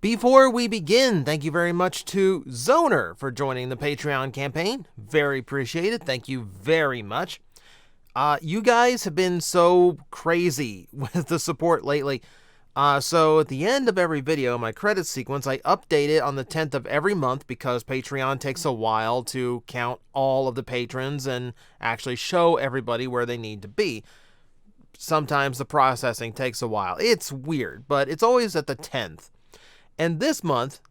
Before we begin, thank you very much to Zoner for joining the Patreon campaign. Very appreciated. Thank you very much. You guys have been so crazy with the support lately. So at the end of every video, my credit sequence, I update it on the 10th of every month because Patreon takes a while to count all of the patrons and actually show everybody where they need to be. Sometimes the processing takes a while. It's weird, but it's always at the 10th. And this month,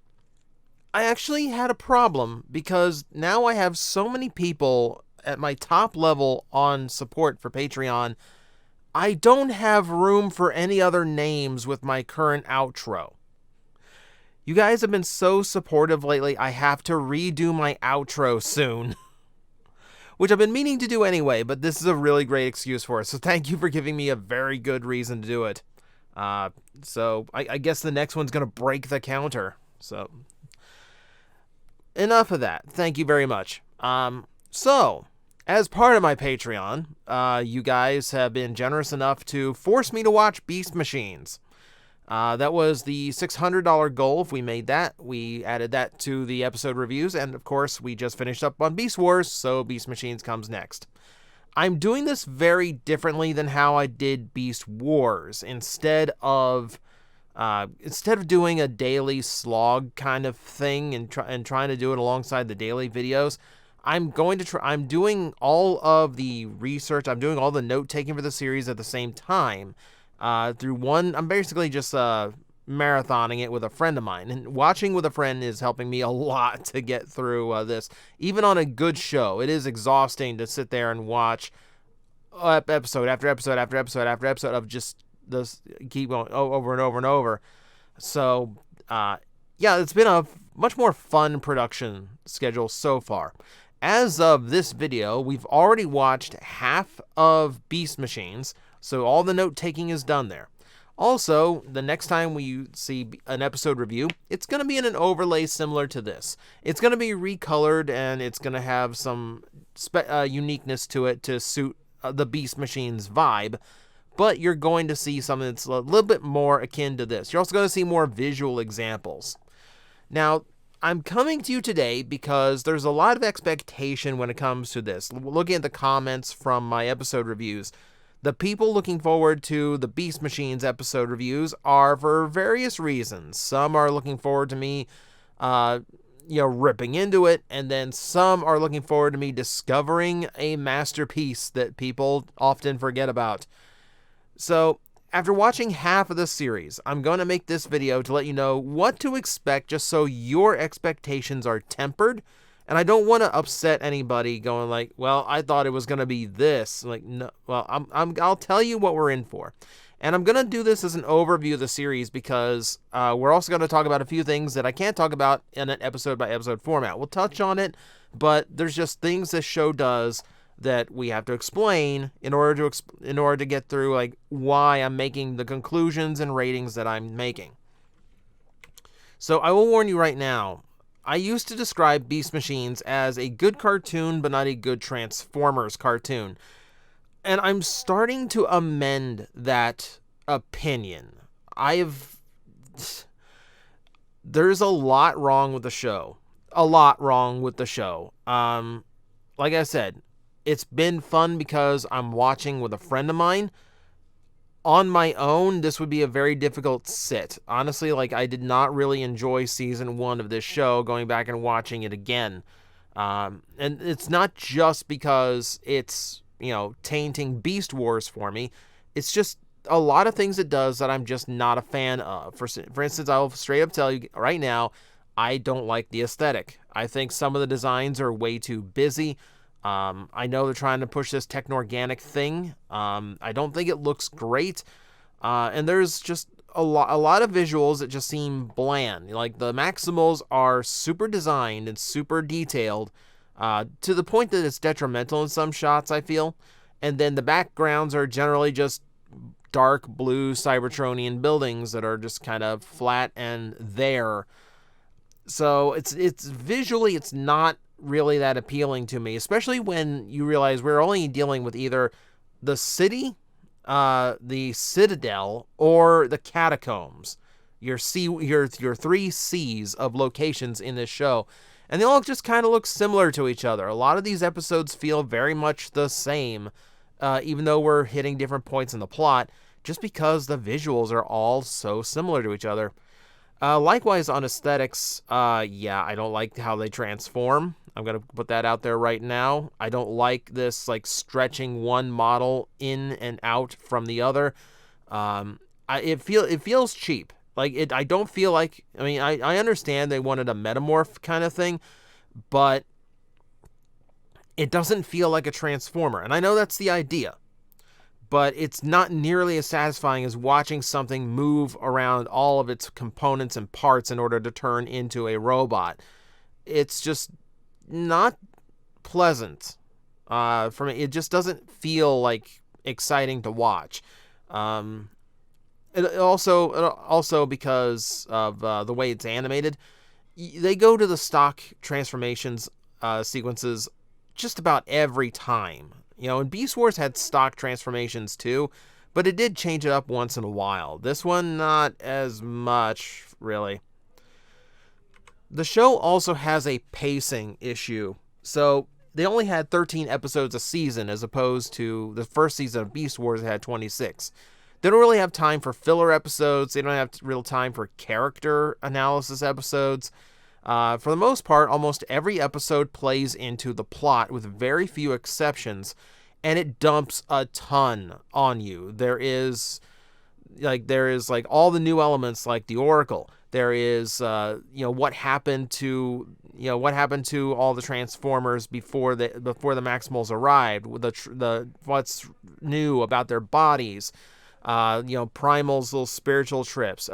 I actually had a problem because now I have so many people at my top level on support for Patreon. I don't have room for any other names with my current outro. You guys have been so supportive lately, I have to redo my outro soon. Which I've been meaning to do anyway, but this is a really great excuse for it. So thank you for giving me a very good reason to do it. So I guess the next one's going to break the counter. So enough of that. Thank you very much. So as part of my Patreon, you guys have been generous enough to force me to watch Beast Machines. That was the $600 goal. If we made that, we added that to the episode reviews. And of course, we just finished up on Beast Wars, so Beast Machines comes next. I'm doing this very differently than how I did Beast Wars. Instead of doing a daily slog kind of thing and trying to do it alongside the daily videos, I'm doing all of the research. I'm doing all the note taking for the series at the same time. I'm basically just marathoning it with a friend of mine, and watching with a friend is helping me a lot to get through this. Even on a good show, it is exhausting to sit there and watch episode after episode after episode after episode of just this keep going over and over and over. So yeah, it's been a much more fun production schedule so far. As of this video, we've already watched half of Beast Machines, so all the note taking is done there. Also, the next time we see an episode review, it's going to be in an overlay similar to this. It's going to be recolored, and it's going to have some uniqueness to it to suit the Beast Machines vibe, but you're going to see something that's a little bit more akin to this. You're also going to see more visual examples. Now, I'm coming to you today because there's a lot of expectation when it comes to this. Looking at the comments from my episode reviews, the people looking forward to the Beast Machines episode reviews are for various reasons. Some are looking forward to me, ripping into it, and then some are looking forward to me discovering a masterpiece that people often forget about. So, after watching half of the series, I'm going to make this video to let you know what to expect, just so your expectations are tempered. And I don't want to upset anybody going like, well, I thought it was going to be this. Like, no, well, I'll tell you what we're in for. And I'm going to do this as an overview of the series because we're also going to talk about a few things that I can't talk about in an episode-by-episode format. We'll touch on it, but there's just things this show does that we have to explain in order to get through like why I'm making the conclusions and ratings that I'm making. So I will warn you right now, I used to describe Beast Machines as a good cartoon, but not a good Transformers cartoon. And I'm starting to amend that opinion. There's a lot wrong with the show. Like I said, it's been fun because I'm watching with a friend of mine. On my own, this would be a very difficult sit. Honestly, I did not really enjoy season 1 of this show, going back and watching it again. And it's not just because it's, tainting Beast Wars for me. It's just a lot of things it does that I'm just not a fan of. For instance, I'll straight up tell you right now, I don't like the aesthetic. I think some of the designs are way too busy. I know they're trying to push this techno-organic thing. I don't think it looks great. And there's just a lot of visuals that just seem bland. Like, the Maximals are super designed and super detailed, to the point that it's detrimental in some shots, I feel. And then the backgrounds are generally just dark blue Cybertronian buildings that are just kind of flat and there. So it's visually, it's not really that appealing to me, especially when you realize we're only dealing with either the city, the Citadel, or the Catacombs. your three C's of locations in this show, and they all just kind of look similar to each other. A lot of these episodes feel very much the same, even though we're hitting different points in the plot, just because the visuals are all so similar to each other. Likewise on aesthetics, yeah, I don't like how they transform. I'm going to put that out there right now. I don't like this, like, stretching one model in and out from the other. It feels cheap. Like, I don't feel like, I mean, I understand they wanted a metamorph kind of thing, but it doesn't feel like a transformer. And I know that's the idea, but it's not nearly as satisfying as watching something move around all of its components and parts in order to turn into a robot. It's just not pleasant for me. It just doesn't feel like exciting to watch. It also because of the way it's animated, they go to the stock transformations sequences just about every time. You know, and Beast Wars had stock transformations too, but it did change it up once in a while. This one, not as much, really. The show also has a pacing issue. So they only had 13 episodes a season, as opposed to the first season of Beast Wars that had 26. They don't really have time for filler episodes. They don't have real time for character analysis episodes. For the most part, almost every episode plays into the plot with very few exceptions, and it dumps a ton on you. There is all the new elements, like the Oracle. There is what happened to all the Transformers before the Maximals arrived. The what's new about their bodies. Primal's little spiritual trips.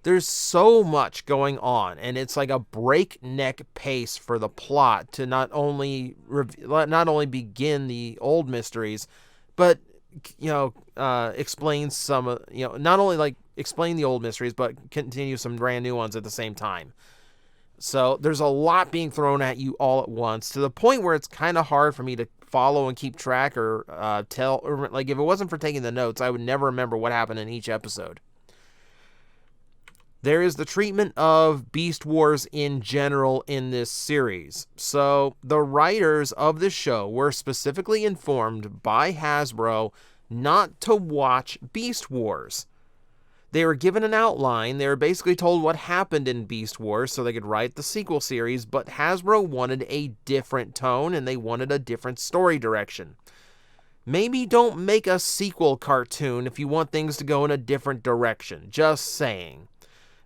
There's so much going on, and it's like a breakneck pace for the plot to not only begin the old mysteries, but explain some, not only like explain the old mysteries, but continue some brand new ones at the same time. So there's a lot being thrown at you all at once, to the point where it's kind of hard for me to follow and keep track or tell. Or, like, if it wasn't for taking the notes, I would never remember what happened in each episode. There is the treatment of Beast Wars in general in this series. So the writers of this show were specifically informed by Hasbro not to watch Beast Wars. They were given an outline. They were basically told what happened in Beast Wars so they could write the sequel series, but Hasbro wanted a different tone and they wanted a different story direction. Maybe don't make a sequel cartoon if you want things to go in a different direction. Just saying.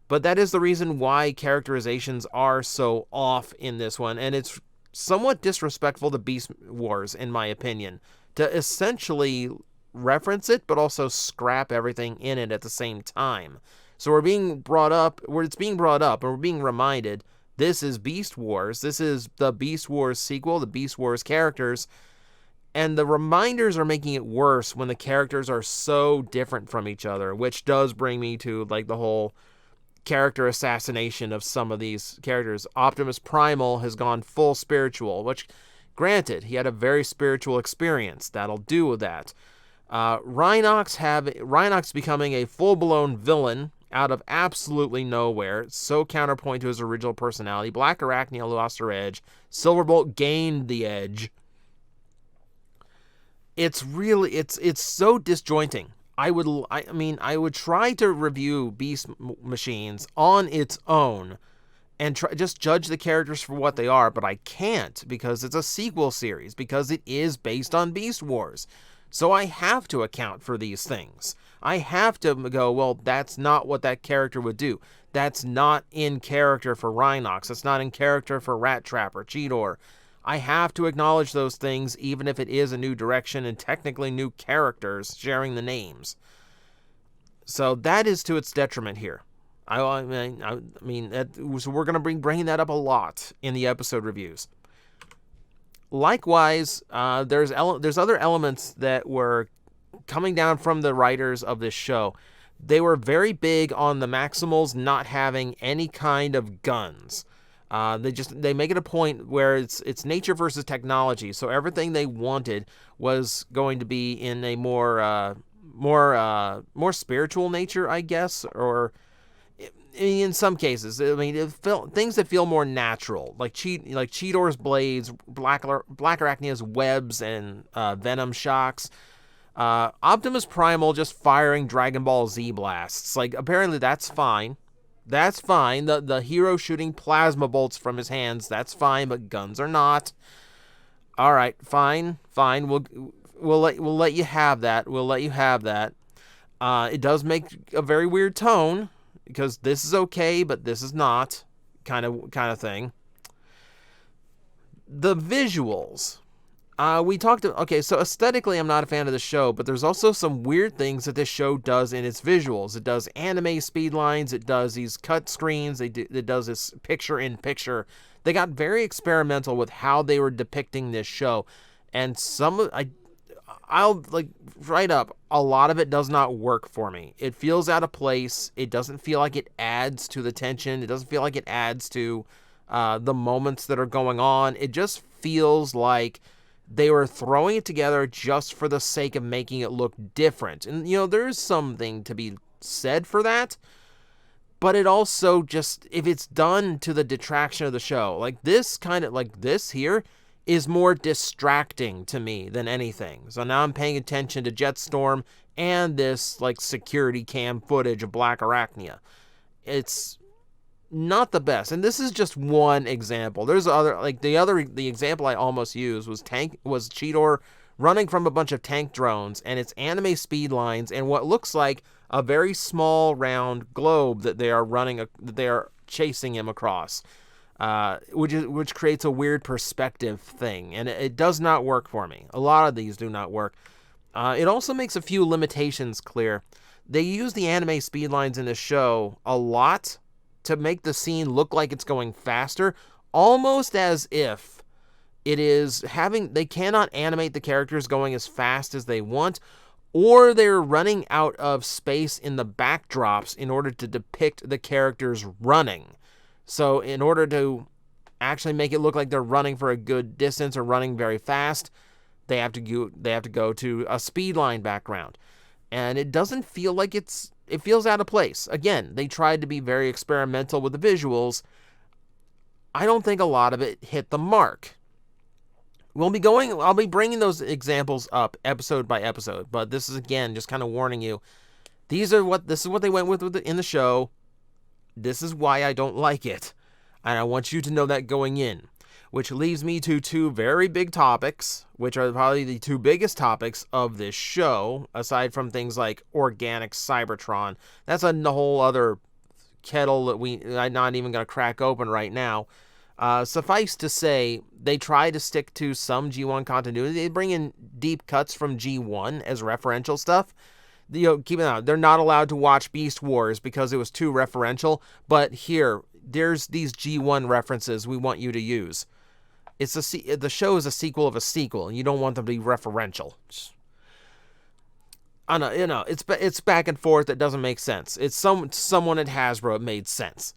But that is the reason why characterizations are so off in this one, and it's somewhat disrespectful to Beast Wars, in my opinion, to essentially reference it, but also scrap everything in it at the same time. So it's being brought up, and we're being reminded, this is Beast Wars. This is the Beast Wars sequel, the Beast Wars characters, and the reminders are making it worse when the characters are so different from each other, which does bring me to, like, the whole character assassination of some of these characters. Optimus Primal has gone full spiritual, which, granted, he had a very spiritual experience. That'll do with that. Rhinox becoming a full-blown villain out of absolutely nowhere, so counterpoint to his original personality. Black Arachnia lost her edge. Silverbolt gained the edge. It's so disjointing. I would try to review Beast Machines on its own and just judge the characters for what they are, but I can't, because it's a sequel series, because it is based on Beast Wars. So I have to account for these things. I have to go, well, that's not what that character would do. That's not in character for Rhinox. It's not in character for Rat Trap or Cheetor. I have to acknowledge those things, even if it is a new direction and technically new characters sharing the names. So that is to its detriment here. So we're going to be bringing that up a lot in the episode reviews. Likewise, there's other elements that were coming down from the writers of this show. They were very big on the Maximals not having any kind of guns. They make it a point where it's nature versus technology. So everything they wanted was going to be in a more spiritual nature, I guess, or mean, in some cases, I mean, things that feel more natural, like Cheetor's blades, Black Arachnia's webs and venom shocks, Optimus Primal just firing Dragon Ball Z blasts. Like, apparently that's fine. That's fine. The hero shooting plasma bolts from his hands, that's fine, but guns are not. All right, fine. We'll let you have that. We'll let you have that. It does make a very weird tone, because this is okay, but this is not, kind of thing. The visuals. Okay, so aesthetically I'm not a fan of the show, but there's also some weird things that this show does in its visuals. It does anime speed lines, it does these cut screens, it does this picture-in-picture. They got very experimental with how they were depicting this show, and I'll like right up, a lot of it does not work for me. It feels out of place. It doesn't feel like it adds to the tension. It doesn't feel like it adds to the moments that are going on. It just feels like they were throwing it together just for the sake of making it look different. And, there's something to be said for that. But it also just, if it's done to the detraction of the show, like this here is more distracting to me than anything. So now I'm paying attention to Jetstorm and this, like, security cam footage of Black Arachnia. It's not the best, and this is just one example. There's other, like the example I almost used was Cheetor running from a bunch of tank drones, and it's anime speed lines and what looks like a very small round globe that they are chasing him across, which creates a weird perspective thing, and it does not work for me. A lot of these do not work. It also makes a few limitations clear. They use the anime speed lines in the show a lot to make the scene look like it's going faster, almost as if they cannot animate the characters going as fast as they want, or they're running out of space in the backdrops in order to depict the characters running. So in order to actually make it look like they're running for a good distance or running very fast, they have to go to a speedline background. And it doesn't feel like it feels out of place. Again, they tried to be very experimental with the visuals. I don't think a lot of it hit the mark. I'll be bringing those examples up episode by episode, but this is, again, just kind of warning you. This is what they went with in the show. This is why I don't like it. And I want you to know that going in. Which leads me to two very big topics, which are probably the two biggest topics of this show, aside from things like organic Cybertron. That's a whole other kettle that I'm not even going to crack open right now. Suffice to say, they try to stick to some G1 continuity. They bring in deep cuts from G1 as referential stuff. Keep in mind, they're not allowed to watch Beast Wars because it was too referential, but there's these G1 references we want you to use. The show is a sequel of a sequel, and you don't want them to be referential. I know, it's back and forth. It doesn't make sense. It's someone at Hasbro. It made sense.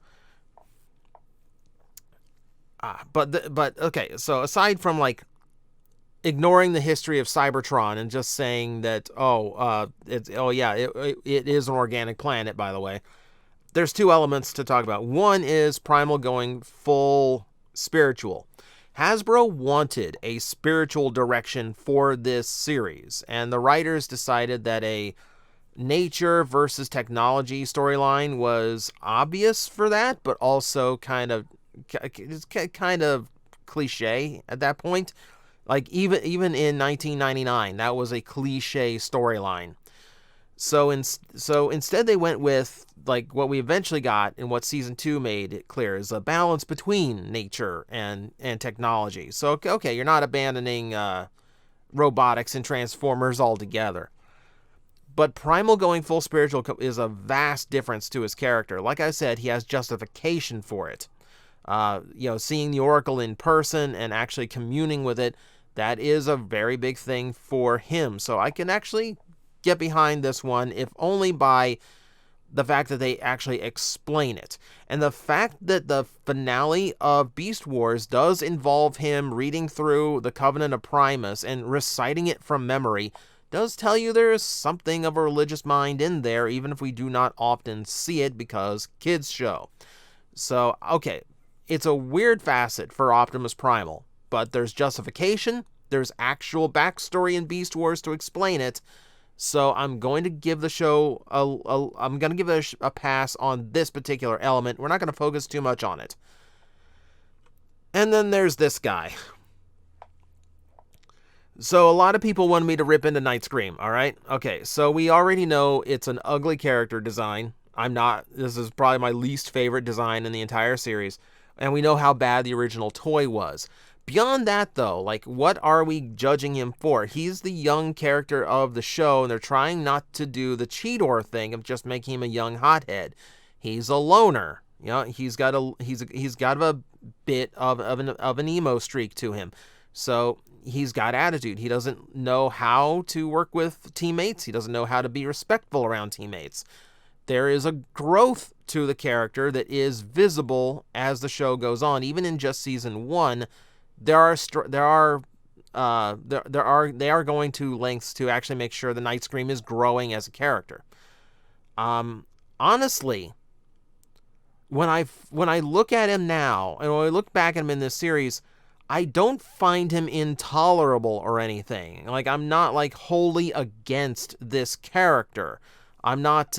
But okay. So aside from like ignoring the history of Cybertron and just saying that it is an organic planet. By the way, there's two elements to talk about. One is Primal going full spiritual. Hasbro wanted a spiritual direction for this series, and the writers decided that a nature versus technology storyline was obvious for that, but also kind of cliche at that point. Like even in 1999, that was a cliche storyline. So instead they went with like what we eventually got and what season 2 made it clear is a balance between nature and technology. So okay, you're not abandoning robotics and Transformers altogether. But Primal going full spiritual is a vast difference to his character. Like I said, he has justification for it. Seeing the Oracle in person and actually communing with it, that is a very big thing for him. So I can actually get behind this one, if only by the fact that they actually explain it. And the fact that the finale of Beast Wars does involve him reading through the Covenant of Primus and reciting it from memory does tell you there is something of a religious mind in there, even if we do not often see it because kids show. So, okay, it's a weird facet for Optimus Primal, but there's justification, there's actual backstory in Beast Wars to explain it, so I'm going to give the show a pass on this particular element. We're not going to focus too much on it. And then there's this guy. So a lot of people wanted me to rip into Night Scream, alright? Okay, so we already know it's an ugly character design. This is probably my least favorite design in the entire series. And we know how bad the original toy was. Beyond that, though, like, what are we judging him for? He's the young character of the show, and they're trying not to do the Cheetor thing of just making him a young hothead. He's a loner. You know, he's got a bit of an emo streak to him. So he's got attitude. He doesn't know how to work with teammates. He doesn't know how to be respectful around teammates. There is a growth to the character that is visible as the show goes on. Even in just season 1, they are going to lengths to actually make sure the Night Scream is growing as a character. Honestly, when I look at him now, and when I look back at him in this series, I don't find him intolerable or anything. Like, I'm not, like, wholly against this character. I'm not,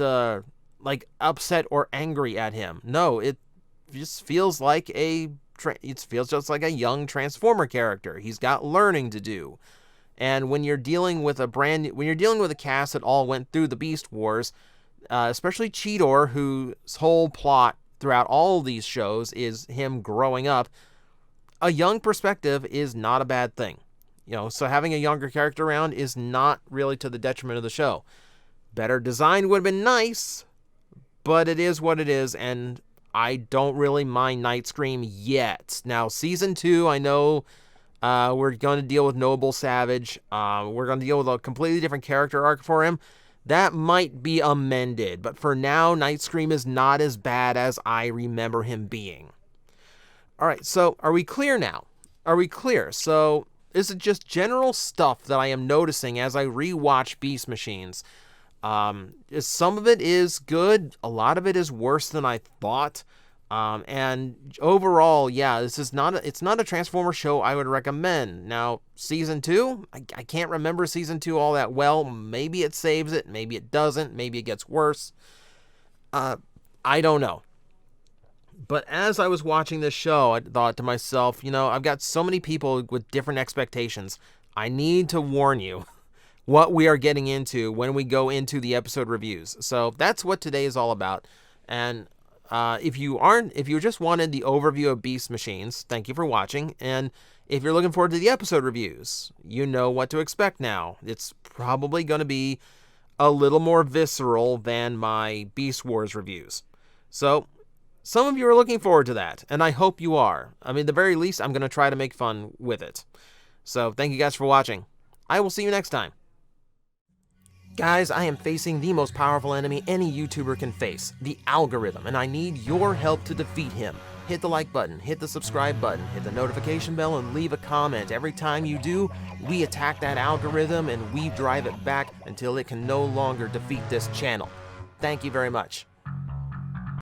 like, upset or angry at him. No, it just feels like just like a young Transformer character. He's got learning to do. And when you're dealing with a cast that all went through the Beast Wars, especially Cheetor, whose whole plot throughout all these shows is him growing up, a young perspective is not a bad thing. You know, so having a younger character around is not really to the detriment of the show. Better design would have been nice, but it is what it is, and I don't really mind Night Scream yet. Now, Season 2, I know we're going to deal with Noble Savage. We're going to deal with a completely different character arc for him. That might be amended, but for now, Night Scream is not as bad as I remember him being. Alright, so are we clear now? Are we clear? So, this is just general stuff that I am noticing as I rewatch Beast Machines. Some of it is good, a lot of it is worse than I thought, and overall, yeah, it's not a Transformer show I would recommend. Now, Season 2, I can't remember Season 2 all that well. Maybe it saves it, maybe it doesn't, maybe it gets worse. I don't know. But as I was watching this show, I thought to myself, you know, I've got so many people with different expectations. I need to warn you what we are getting into when we go into the episode reviews. So that's what today is all about. And if you just wanted the overview of Beast Machines, thank you for watching. And if you're looking forward to the episode reviews, you know what to expect now. It's probably going to be a little more visceral than my Beast Wars reviews. So some of you are looking forward to that, and I hope you are. I mean, at the very least, I'm going to try to make fun with it. So thank you guys for watching. I will see you next time. Guys, I am facing the most powerful enemy any YouTuber can face, the algorithm, and I need your help to defeat him. Hit the like button, hit the subscribe button, hit the notification bell, and leave a comment. Every time you do, we attack that algorithm and we drive it back until it can no longer defeat this channel. Thank you very much.